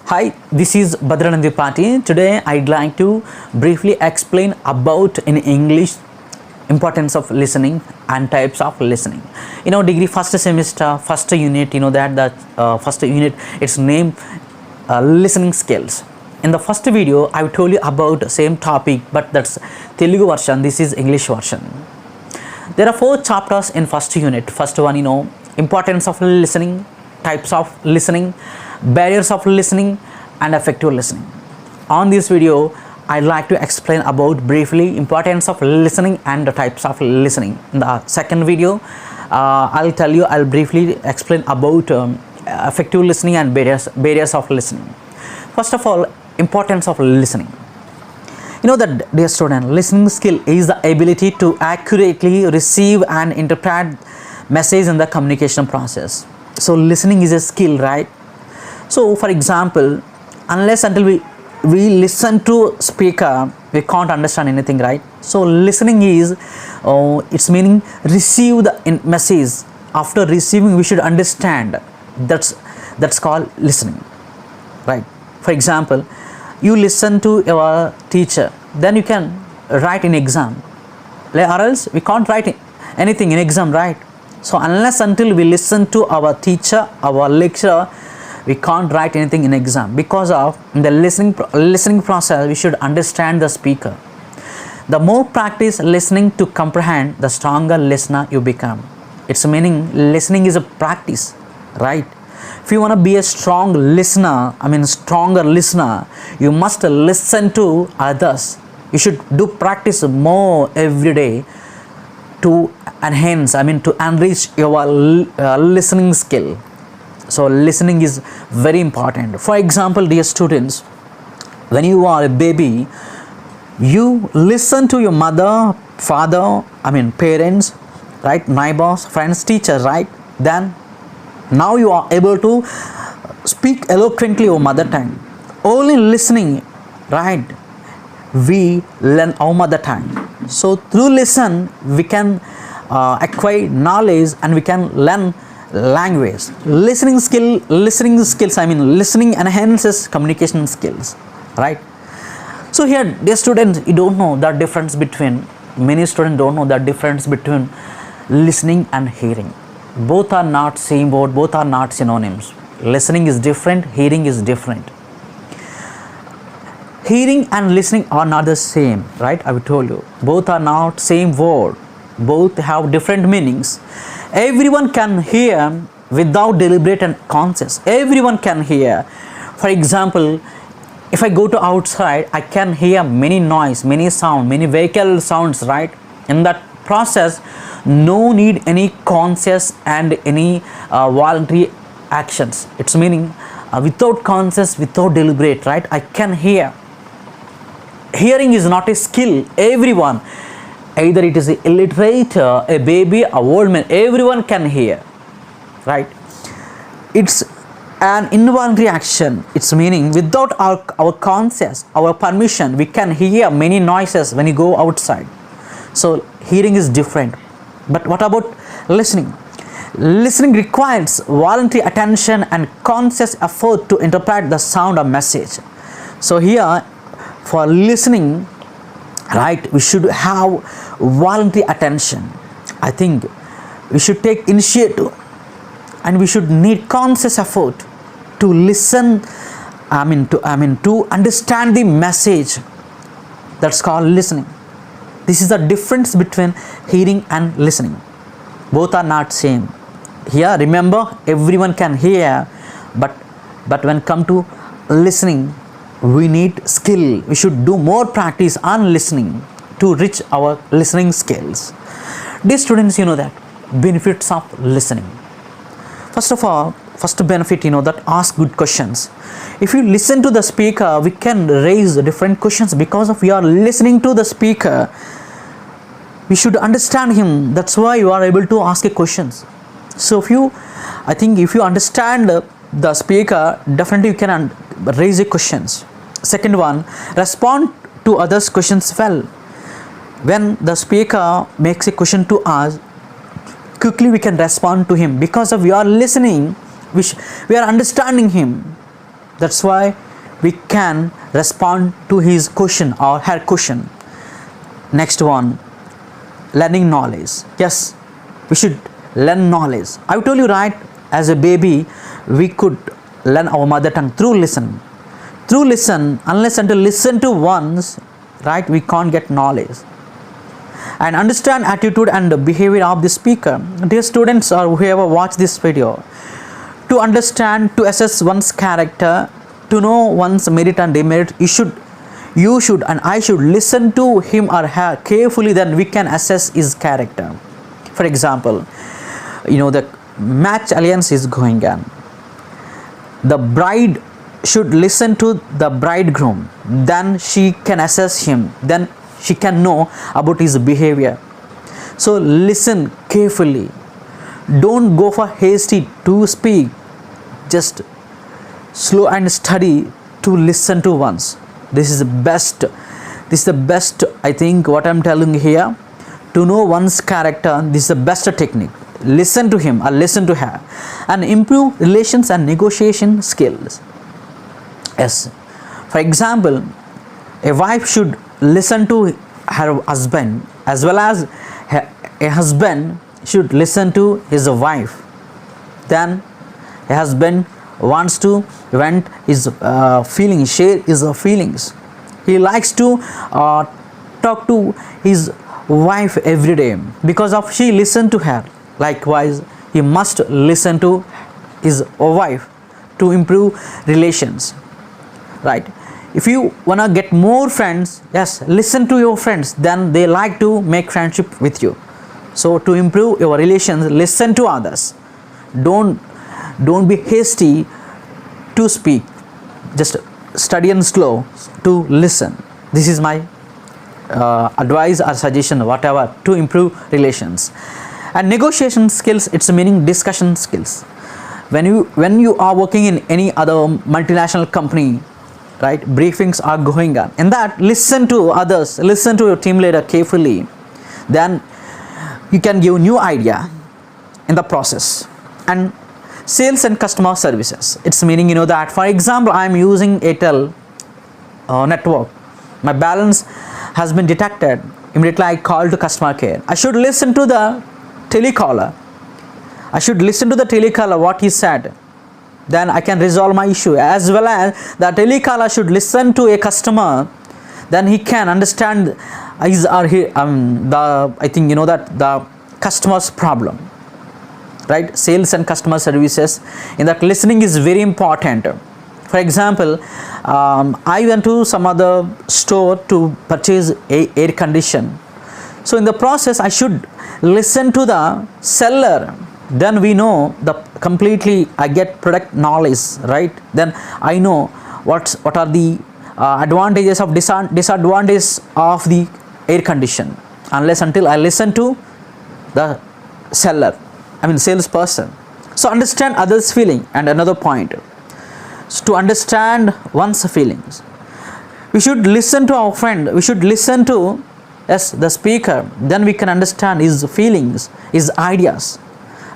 Hi, this is Bhadra Party. Today I'd like to briefly explain about in English importance of listening and types of listening. Degree first semester, first unit, that first unit, it's named listening skills. In the first video, I told you about same topic, but that's Telugu version, this is English version. There are 4 chapters in first unit. First one, importance of listening, types of listening, barriers of listening, and effective listening. On this video, I'd like to explain about briefly importance of listening and the types of listening. In the second video, I'll briefly explain about effective listening and barriers of listening. First of all, importance of listening. That, dear student, listening skill is the ability to accurately receive and interpret message in the communication process. So listening is a skill, right? So for example, unless until we listen to speaker, we can't understand anything, right? So listening is its meaning receive the message. After receiving, we should understand. That's called listening, right? For example, you listen to your teacher, then you can write in exam, or else we can't write anything in exam, right? So unless until we listen to our teacher, our lecturer, we can't write anything in exam. Because of the listening process, we should understand the speaker. The more practice listening to comprehend, the stronger listener you become. Its meaning, listening is a practice, right? If you want to be a stronger listener, you must listen to others. You should do practice more every day to enhance, to enrich your listening skill. So listening is very important. For example, dear students, when you are a baby, you listen to your mother, father, parents, right? Neighbors, friends, teachers, right? Then now you are able to speak eloquently your mother tongue. Only listening, right? We learn our mother tongue. So through listen, we can acquire knowledge and we can learn language. Listening enhances communication skills, right? So here, dear students, you don't know the difference between, many students don't know the difference between listening and hearing. Both are not same word, both are not synonyms. Listening is different, hearing is different. Hearing and listening are not the same, right? I will tell you. Both are not same word. Both have different meanings. Everyone can hear without deliberate and conscious. Everyone can hear. For example, if I go to outside, I can hear many noise, many sound, many vehicle sounds, right? In that process, no need any conscious and any voluntary actions. It's meaning without conscious, without deliberate, right? I can hear. Hearing is not a skill. Everyone, either it is an illiterate, a baby, a old man, everyone can hear, right? It's an involuntary action. It's meaning without our conscious, our permission, we can hear many noises when you go outside. So hearing is different. But what about listening? Listening requires voluntary attention and conscious effort to interpret the sound or message. So here, for listening, right, we should have voluntary attention. I think we should take initiative and we should need conscious effort to listen, to understand the message. That's called listening. This is the difference between hearing and listening. Both are not same. Here, remember, everyone can hear, but when come to listening, we need skill. We should do more practice on listening to reach our listening skills. Dear students, that benefits of listening. First of all, first benefit, that ask good questions. If you listen to the speaker, we can raise different questions because of we are listening to the speaker. We should understand him. That's why you are able to ask questions. So if you understand the speaker, definitely you can raise questions. Second one, respond to others' questions well. When the speaker makes a question to us, quickly we can respond to him because of we are listening, we are understanding him. That's why we can respond to his question or her question. Next one, learning knowledge. Yes, we should learn knowledge. I told you, right, as a baby we could learn our mother tongue through listen. Through listen, unless until listen to once, right, we can't get knowledge and understand attitude and the behavior of the speaker. Dear students or whoever watch this video, to understand, to assess one's character, to know one's merit and demerit, you should and I should listen to him or her carefully, then we can assess his character. For example, the match alliance is going on. The bride should listen to the bridegroom, then she can assess him, then she can know about his behavior. So listen carefully. Don't go for hasty to speak. Just slow and study to listen to once. This is the best, I think, what I'm telling here. To know one's character, this is the best technique. Listen to him or listen to her and improve relations and negotiation skills. Yes, for example, a wife should listen to her husband as well as a husband should listen to his wife. Then a husband wants to vent his feelings, share his feelings. He likes to talk to his wife every day because of she listened to her. Likewise, he must listen to his wife to improve relations, right? If you wanna get more friends, yes, listen to your friends, then they like to make friendship with you. So to improve your relations, listen to others. Don't be hasty to speak. Just study and slow to listen. This is my advice or suggestion, whatever, to improve relations. And negotiation skills, it's meaning discussion skills. When you are working in any other multinational company, right, briefings are going on. In that, listen to others, listen to your team leader carefully. Then you can give new idea in the process. And sales and customer services, it's meaning that, for example, I am using Airtel network. My balance has been detected. Immediately I call to customer care. I should listen to the telecaller. What he said. Then I can resolve my issue. As well as the telecaller should listen to a customer. Then he can understand his or he, the customer's problem. Right? Sales and customer services. In that, listening is very important. For example, I went to some other store to purchase air condition. So in the process, I should listen to the seller. Then we know completely I get product knowledge, right? Then I know what are the advantages of disadvantages of the air condition, unless until I listen to the salesperson. So understand others' feeling. And another point, so to understand one's feelings, we should listen to our friend. We should listen to the speaker. Then we can understand his feelings, his ideas.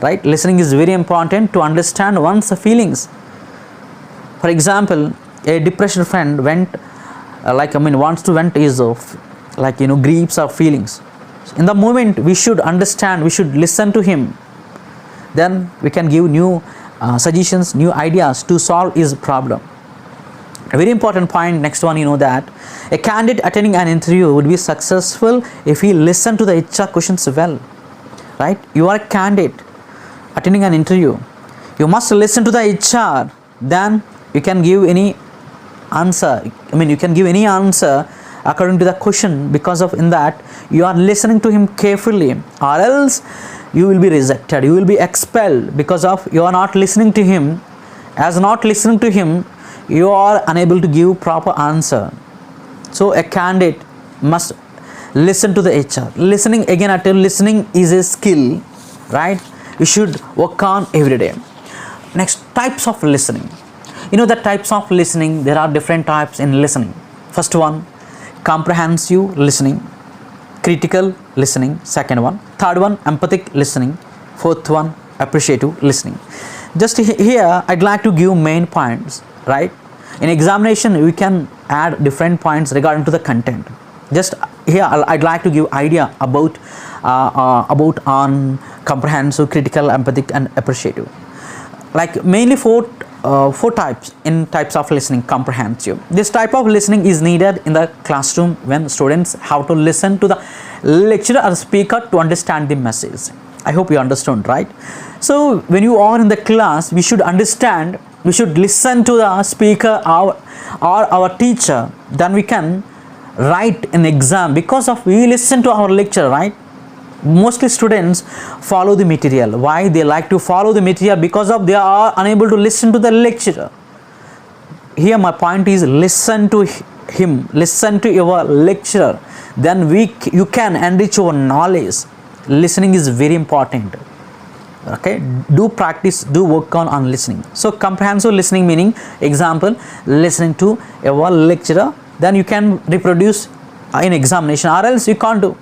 Right? Listening is very important to understand one's feelings. For example, a depressed friend wants to vent his griefs or feelings. In the moment, we should understand, we should listen to him. Then we can give new suggestions, new ideas to solve his problem. A very important point, next one, that a candidate attending an interview would be successful if he listened to the HR questions well. Right? You are a candidate attending an interview. You must listen to the HR. Then you can give any answer. You can give any answer according to the question, because of in that you are listening to him carefully, or else you will be rejected, you will be expelled because of you are not listening to him. As not listening to him, you are unable to give proper answer. So a candidate must listen to the HR. Listening, again, listening is a skill, right? You should work on every day. Next, types of listening. The types of listening, there are different types in listening. First one, comprehensive listening. Critical listening, second one. Third one, empathic listening. Fourth one, appreciative listening. Just here, I'd like to give main points, right? In examination, we can add different points regarding to the content. Just here, I'd like to give idea about on comprehensive, critical, empathic, and appreciative. Like mainly four types of listening. Comprehensive. This type of listening is needed in the classroom when students have to listen to the lecturer or speaker to understand the message. I hope you understand, right? So when you are in the class, we should understand, we should listen to the speaker or our teacher, then we can write an exam, because of we listen to our lecture, right? Mostly students follow the material. Why they like to follow the material? Because of they are unable to listen to the lecturer. Here my point is, listen to him, listen to your lecturer, then you can enrich your knowledge. Listening is very important. Okay, do practice, do work on listening. So comprehensive listening meaning, example, listening to your lecturer, then you can reproduce in examination, or else you can't do.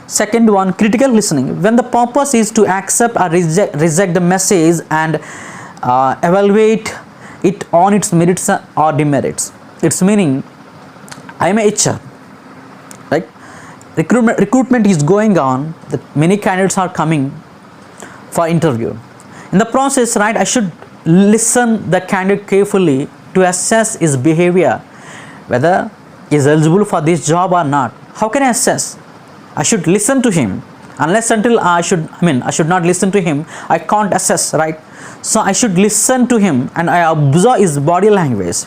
Second one, critical listening, when the purpose is to accept or reject the message and evaluate it on its merits or demerits. Its meaning, I am a HR, right? Recruitment is going on, many candidates are coming for interview. In the process, right, I should listen the candidate carefully to assess his behavior, whether he is eligible for this job or not. How can I assess? I should listen to him. Unless until I should not listen to him, I can't assess, right? So I should listen to him and I observe his body language.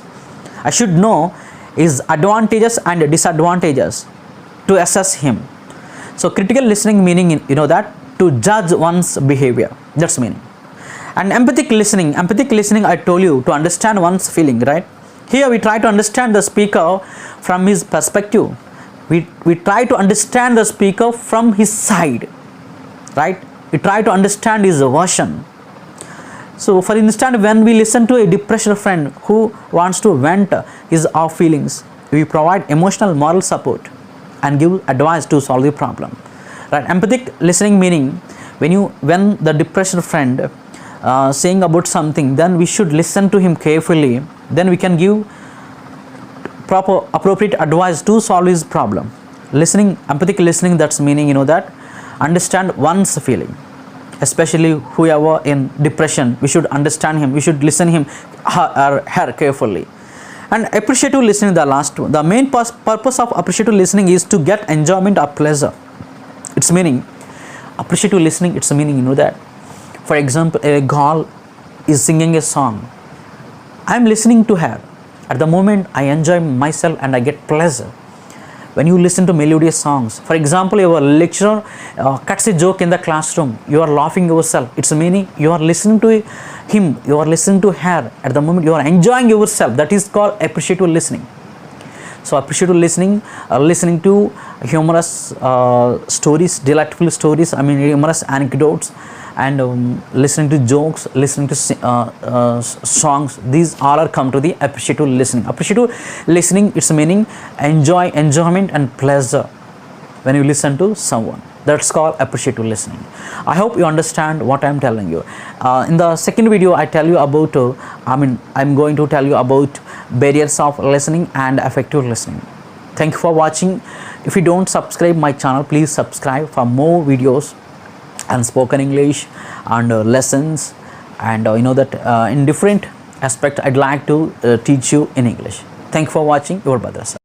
I should know his advantages and disadvantages to assess him. So critical listening meaning, that to judge one's behavior. That's meaning. And empathic listening I told you, to understand one's feeling, right? Here we try to understand the speaker from his perspective. We try to understand the speaker from his side, right? We try to understand his version. So for instance, when we listen to a depressed friend who wants to vent his or feelings, we provide emotional moral support and give advice to solve the problem, right? Empathic listening meaning, when the depressed friend saying about something, then we should listen to him carefully, then we can give proper appropriate advice to solve his problem. Empathic listening, that's meaning, that understand one's feeling, especially whoever in depression, we should understand him, we should listen him or her carefully. And appreciative listening, the last one. The main purpose of appreciative listening is to get enjoyment or pleasure. Its meaning, appreciative listening, its meaning, that, for example, a girl is singing a song, I am listening to her. At the moment, I enjoy myself and I get pleasure. When you listen to melodious songs, for example, your lecturer cuts a joke in the classroom, you are laughing yourself. It's meaning you are listening to him, you are listening to her. At the moment, you are enjoying yourself. That is called appreciative listening. So appreciative listening, listening to humorous stories, delightful stories, humorous anecdotes, and listening to jokes, listening to songs. These all are come to the appreciative listening. Appreciative listening, its meaning enjoyment and pleasure when you listen to someone. That's called appreciative listening. I hope you understand what I am telling you. In the second video, I tell you about I'm going to tell you about barriers of listening and effective listening. Thank you for watching. If you don't subscribe my channel, please subscribe for more videos and spoken English and lessons, and in different aspect I'd like to teach you in English. Thank you for watching. Your Bhadra sir.